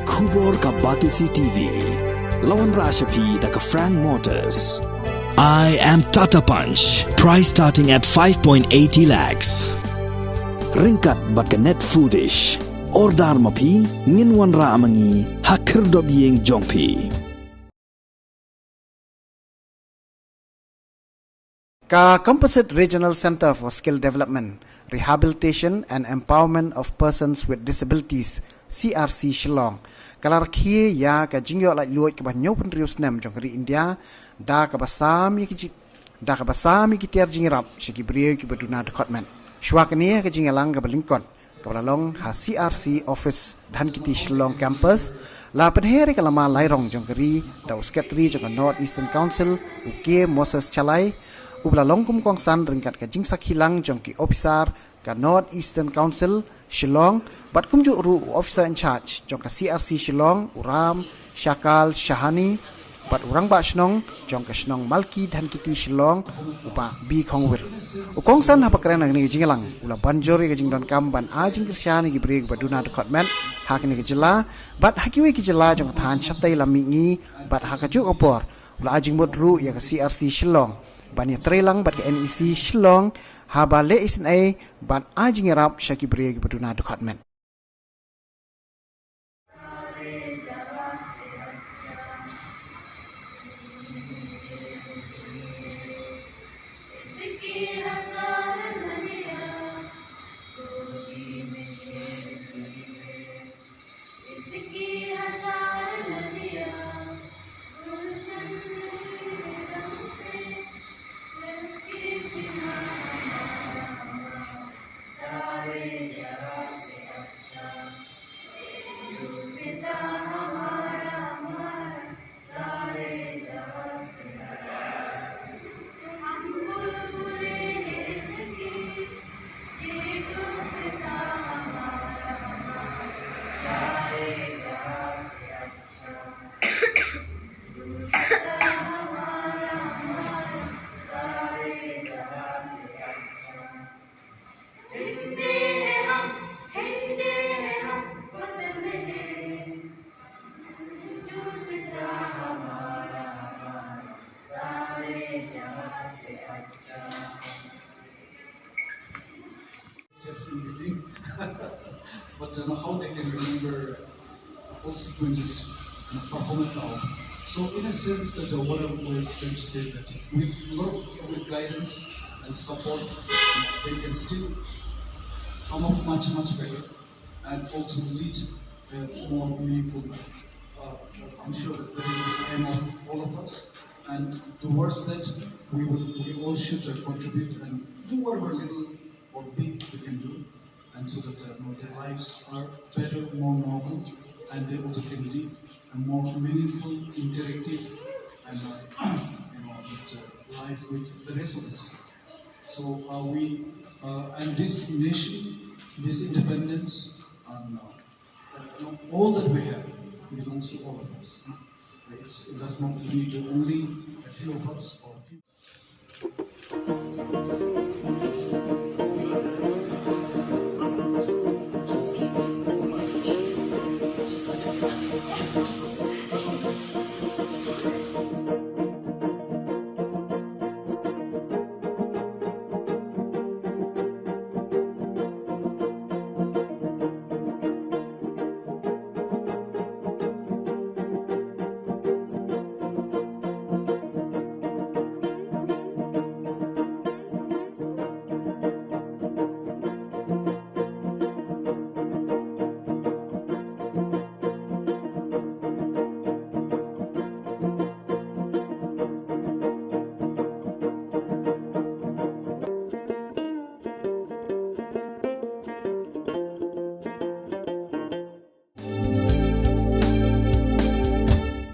Kubor ka Batisi TV. Lawan Rashapi da ka Frank Motors. I am Tata Punch. Price starting at 5.80 lakhs. Ringkat bat ka net foodish. Ordar mapi nginwan ra amangi hakir dob yeng jongpi. Ka Composite Regional Center for Skill Development, Rehabilitation and Empowerment of Persons with Disabilities, CRC Shillong. Kalarki ya ka Jingïarap luot ka banyo penrius nem jongkari India da ka basami kitiar Jingïarap segi brio ki Duna Dkhotmet. Shwakani ka Jingïarap ka balingkon ka balalong ha CRC office dan kiti Shillong campus la penheri ka lama lairong jongkari da uskatri jong North Eastern Council uke Moses Chalai Ublalong kumkong san ringkat ka Jingrakhe jongki officer ka North Eastern Council Shillong bat kumju ru officer in charge jong ka CRC Shillong uram Shakal Shahani bat urang ba Shnong jong ka Shnong Malki dan kiti Shillong upa bi khongwir ukong san hapa kren ni Jinglang ula banjori ka Jingdon kam ban ajing krisyani gi brig ba Duna Dkhotmet hakni ka jela bat hakiwi ki jela jong than chatai lamingi bat hakaju opor ula ajing modru ya ka CRC Shillong Bani trelang bat ke NEC Shillong haba le isin ai bat Jingïarap syaki beri ke Duna Dkhotmet. Steps in between, but how they can remember all sequences and perform it now. So in a sense that what I was trying to say is that with a lot of guidance and support, they can still come up much better and also lead more meaningful. I'm sure that that is the aim of all of us, and towards that we all should contribute and do whatever little or big we can do, and so that their lives are better, more normal, and they also can lead a more meaningful, interactive, and life with the rest of the society. So and this nation, this independence, and all that we have belongs to all of us. It does not limit to only a few of us or a few.